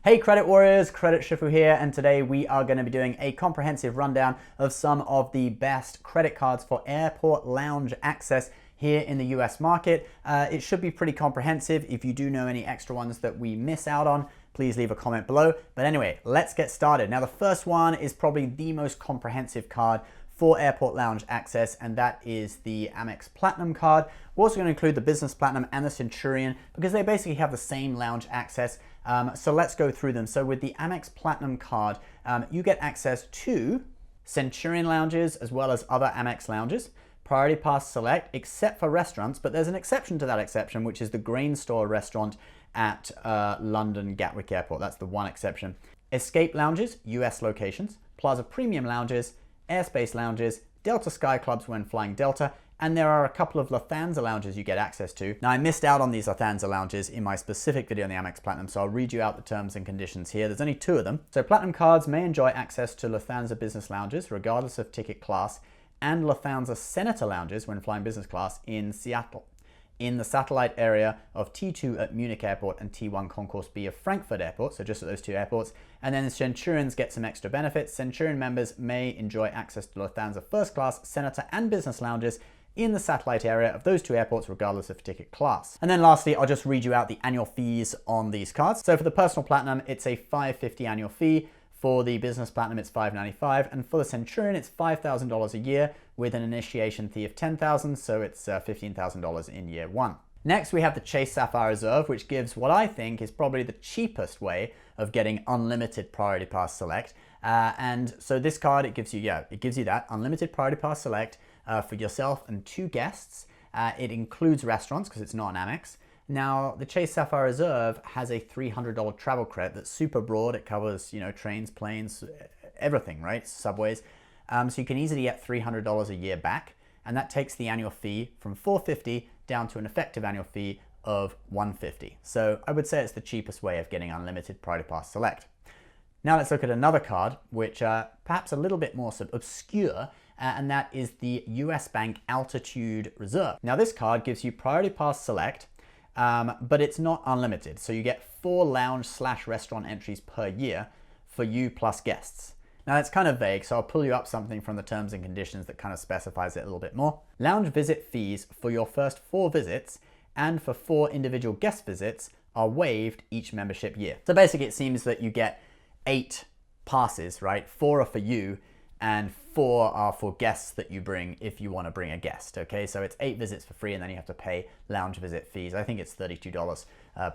Hey Credit Warriors, Credit Shifu here, and today we are going to be doing a comprehensive rundown of some of the best credit cards for airport lounge access here in the US market. It should be pretty comprehensive. If you do know any extra ones that we miss out on, please leave a comment below. But anyway, let's get started. Now the first one is probably the most comprehensive card for airport lounge access, and that is the Amex Platinum card. We're also going to include the Business Platinum and the Centurion because they basically have the same lounge access. So let's go through them. So with the Amex Platinum card, you get access to Centurion lounges as well as other Amex lounges, Priority Pass Select, except for restaurants, but there's an exception to that exception, which is the Grain Store restaurant at London Gatwick Airport. That's the one exception. Escape lounges, US locations, Plaza Premium lounges, Airspace lounges, Delta Sky Clubs when flying Delta, and there are a couple of Lufthansa lounges you get access to. Now I missed out on these Lufthansa lounges in my specific video on the Amex Platinum, so I'll read you out the terms and conditions here. There's only two of them. So Platinum cards may enjoy access to Lufthansa business lounges, regardless of ticket class, and Lufthansa Senator lounges when flying business class in Seattle, in the satellite area of T2 at Munich Airport and T1 Concourse B of Frankfurt Airport, so just at those two airports. And then the Centurions get some extra benefits. Centurion members may enjoy access to Lufthansa First Class, Senator and Business lounges in the satellite area of those two airports, regardless of ticket class. And then lastly, I'll just read you out the annual fees on these cards. So for the Personal Platinum, it's a $550 annual fee. For the Business Platinum, it's $595, and for the Centurion, it's $5,000 a year with an initiation fee of $10,000, so it's $15,000 in year one. Next, we have the Chase Sapphire Reserve, which gives what I think is probably the cheapest way of getting unlimited Priority Pass Select. And so this card, it gives you that unlimited Priority Pass Select for yourself and two guests. It includes restaurants because it's not an Amex. Now, the Chase Sapphire Reserve has a $300 travel credit that's super broad. It covers, trains, planes, everything, right? Subways. So you can easily get $300 a year back, and that takes the annual fee from $450 down to an effective annual fee of $150. So I would say it's the cheapest way of getting unlimited Priority Pass Select. Now let's look at another card, which perhaps a little bit more obscure, and that is the US Bank Altitude Reserve. Now this card gives you Priority Pass Select, but it's not unlimited. So you get 4 lounge/restaurant entries per year for you plus guests. Now that's kind of vague, so I'll pull you up something from the terms and conditions that kind of specifies it a little bit more. Lounge visit fees for your first 4 visits and for 4 individual guest visits are waived each membership year. So basically it seems that you get 8 passes, right? 4 are for you and 4 are for guests that you bring if you want to bring a guest, okay? So it's 8 visits for free and then you have to pay lounge visit fees. I think it's $32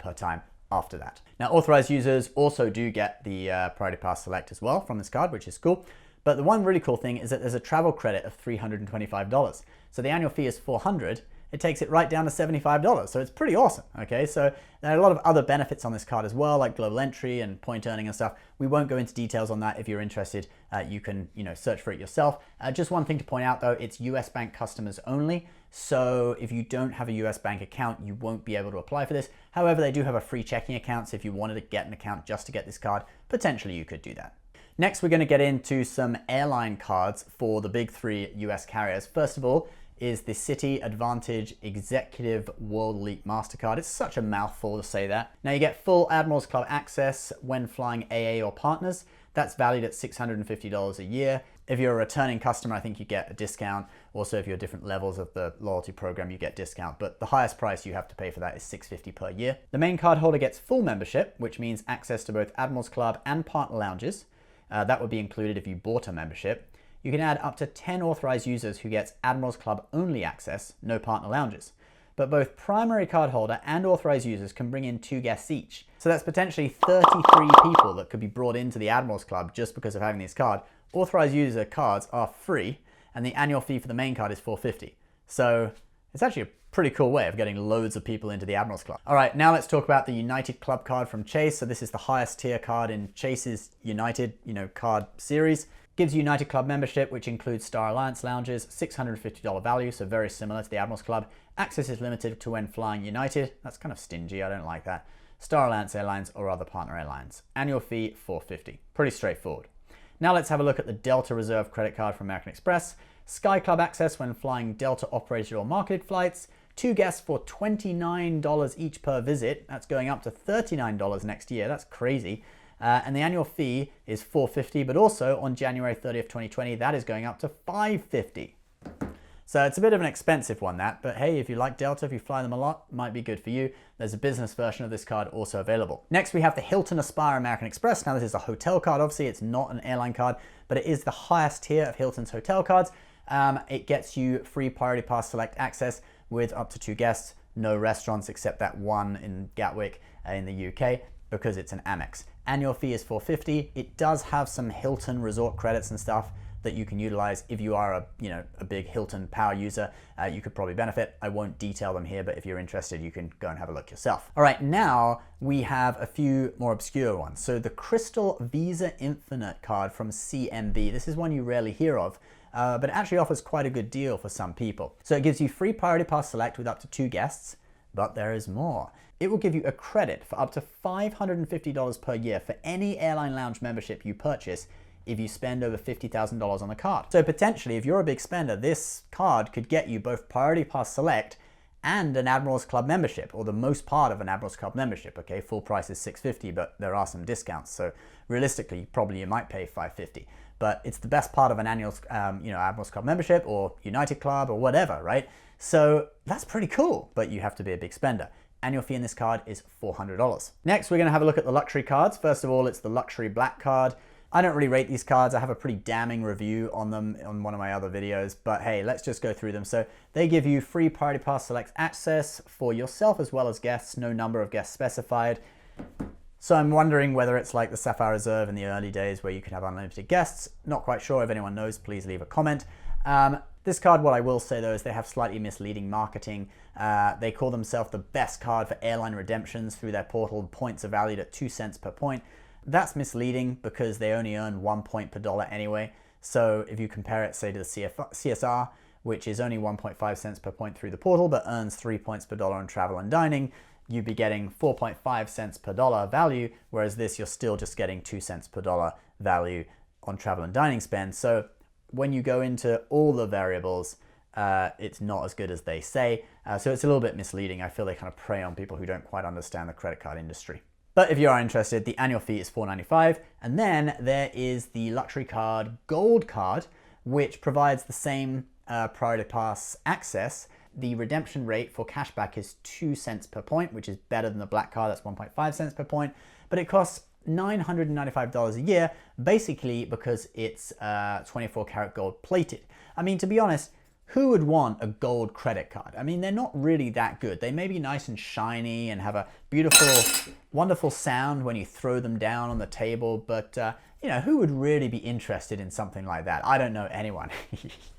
per time after that. Now, authorized users also do get the Priority Pass Select as well from this card, which is cool. But the one really cool thing is that there's a travel credit of $325. So the annual fee is $400. It takes it right down to $75. So it's pretty awesome, okay? So there are a lot of other benefits on this card as well, like global entry and point earning and stuff. We won't go into details on that. If you're interested, you can search for it yourself. Just one thing to point out though, it's US Bank customers only. So if you don't have a US Bank account, you won't be able to apply for this. However, they do have a free checking account. So if you wanted to get an account just to get this card, potentially you could do that. Next, we're going to get into some airline cards for the big 3 US carriers. First of all, is the Citi Advantage Executive World Elite MasterCard. It's such a mouthful to say that. Now you get full Admirals Club access when flying AA or partners. That's valued at $650 a year. If you're a returning customer, I think you get a discount. Also, if you're different levels of the loyalty program, you get discount, but the highest price you have to pay for that is $650 per year. The main card holder gets full membership, which means access to both Admirals Club and partner lounges. That would be included if you bought a membership. You can add up to 10 authorized users who gets Admirals Club only access, no partner lounges. But both primary card holder and authorized users can bring in 2 guests each. So that's potentially 33 people that could be brought into the Admirals Club just because of having this card. Authorized user cards are free, and the annual fee for the main card is $450. So it's actually a pretty cool way of getting loads of people into the Admirals Club. All right, now let's talk about the United Club card from Chase. So this is the highest tier card in Chase's United, card series. Gives you United Club membership, which includes Star Alliance lounges, $650 value, so very similar to the Admirals Club. Access is limited to when flying United. That's kind of stingy, I don't like that. Star Alliance Airlines or other partner airlines. Annual fee, $450. Pretty straightforward. Now let's have a look at the Delta Reserve credit card from American Express. Sky Club access when flying Delta operated or marketed flights. 2 guests for $29 each per visit. That's going up to $39 next year. That's crazy. And the annual fee is $450, but also on January 30th, 2020, that is going up to $550. So it's a bit of an expensive one, that, but hey, if you like Delta, if you fly them a lot, might be good for you. There's a business version of this card also available. Next, we have the Hilton Aspire American Express. Now, this is a hotel card. Obviously, it's not an airline card, but it is the highest tier of Hilton's hotel cards. It gets you free Priority Pass Select access with up to 2 guests, no restaurants except that one in Gatwick in the UK, because it's an Amex. Annual fee is $450. It does have some Hilton resort credits and stuff that you can utilize. If you are a big Hilton power user, you could probably benefit. I won't detail them here, but if you're interested, you can go and have a look yourself. All right, now we have a few more obscure ones. So the Crystal Visa Infinite card from CMB. This is one you rarely hear of, but it actually offers quite a good deal for some people. So it gives you free Priority Pass Select with up to 2 guests, but there is more. It will give you a credit for up to $550 per year for any airline lounge membership you purchase if you spend over $50,000 on the card. So potentially, if you're a big spender, this card could get you both Priority Pass Select and an Admirals Club membership, or the most part of an Admirals Club membership. Okay, full price is $650, but there are some discounts. So realistically, probably you might pay $550, but it's the best part of an annual, Admirals Club membership or United Club or whatever, right? So that's pretty cool, but you have to be a big spender. Annual fee in this card is $400. Next, we're gonna have a look at the luxury cards. First of all, it's the luxury black card. I don't really rate these cards. I have a pretty damning review on them on one of my other videos, but hey, let's just go through them. So they give you free Priority Pass Select access for yourself as well as guests, no number of guests specified. So I'm wondering whether it's like the Sapphire Reserve in the early days where you could have unlimited guests. Not quite sure. If anyone knows, please leave a comment. This card, what I will say though, is they have slightly misleading marketing. They call themselves the best card for airline redemptions through their portal. Points are valued at 2 cents per point. That's misleading because they only earn 1 point per dollar anyway. So if you compare it, say, to the CSR, which is only 1.5 cents per point through the portal, but earns 3 points per dollar on travel and dining, you'd be getting 4.5 cents per dollar value, whereas this, you're still just getting 2 cents per dollar value on travel and dining spend. So when you go into all the variables, it's not as good as they say. So it's a little bit misleading. I feel they kind of prey on people who don't quite understand the credit card industry. But if you are interested, the annual fee is $495. And then there is the luxury card Gold card, which provides the same Priority Pass access. The redemption rate for cashback is 2 cents per point, which is better than the black card. That's 1.5 cents per point. But it costs $995 a year, basically because it's 24 karat gold plated. I mean, to be honest, who would want a gold credit card? I mean, they're not really that good. They may be nice and shiny and have a beautiful, wonderful sound when you throw them down on the table, but who would really be interested in something like that? I don't know anyone.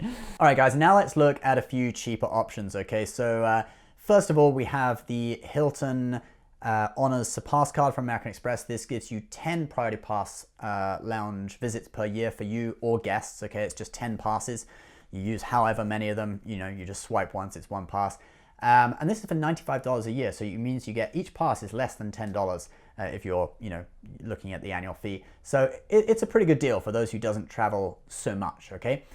All right, guys, now let's look at a few cheaper options, okay? So first of all, we have the Hilton Honors Surpassed card from American Express. This gives you 10 Priority Pass lounge visits per year for you or guests, okay? It's just 10 passes. You use however many of them, you just swipe once, it's 1 pass. And this is for $95 a year, so it means you get each pass is less than $10 if you're, looking at the annual fee. So it's a pretty good deal for those who doesn't travel so much, okay?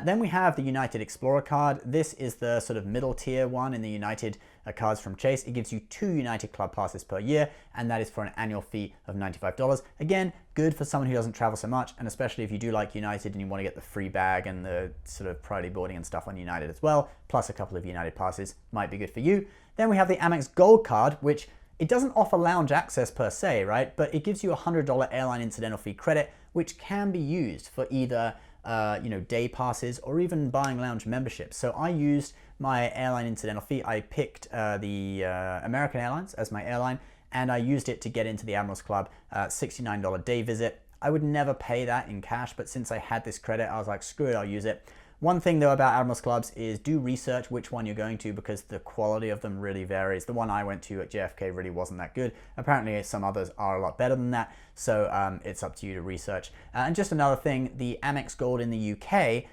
Then we have the United Explorer card. This is the sort of middle tier one in the United cards from Chase. It gives you 2 United Club passes per year, and that is for an annual fee of $95. Again, good for someone who doesn't travel so much, and especially if you do like United and you want to get the free bag and the sort of priority boarding and stuff on United as well, plus a couple of United passes, might be good for you. Then we have the Amex Gold card, which it doesn't offer lounge access per se, right? But it gives you a $100 airline incidental fee credit, which can be used for either day passes or even buying lounge memberships. So I used my airline incidental fee. I picked the American Airlines as my airline, and I used it to get into the Admirals Club $69 day visit. I would never pay that in cash, but since I had this credit, I was like, screw it, I'll use it. One thing though about Admirals Clubs is do research which one you're going to, because the quality of them really varies. The one I went to at JFK really wasn't that good. Apparently some others are a lot better than that, so it's up to you to research. And just another thing, the Amex Gold in the UK,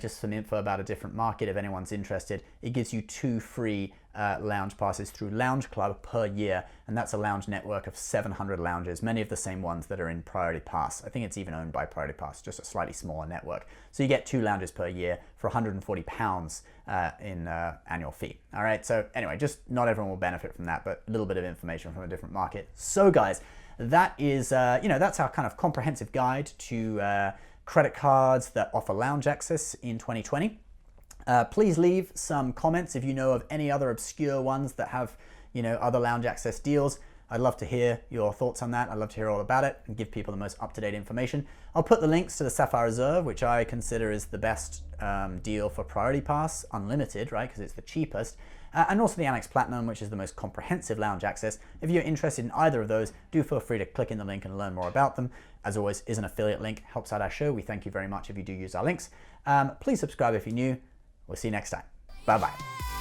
just some info about a different market if anyone's interested, it gives you 2 free lounge passes through Lounge Club per year, and that's a lounge network of 700 lounges, many of the same ones that are in Priority Pass. I think it's even owned by Priority Pass, just a slightly smaller network. So you get 2 lounges per year for £140 in annual fee. All right, so anyway, just not everyone will benefit from that, but a little bit of information from a different market. So guys, that is, that's our kind of comprehensive guide to credit cards that offer lounge access in 2020. Please leave some comments if you know of any other obscure ones that have, other lounge access deals. I'd love to hear your thoughts on that. I'd love to hear all about it and give people the most up-to-date information. I'll put the links to the Sapphire Reserve, which I consider is the best deal for Priority Pass, unlimited, right? Because it's the cheapest. And also the Amex Platinum, which is the most comprehensive lounge access. If you're interested in either of those, do feel free to click in the link and learn more about them. As always, is an affiliate link, helps out our show. We thank you very much if you do use our links. Please subscribe if you're new. We'll see you next time. Bye-bye.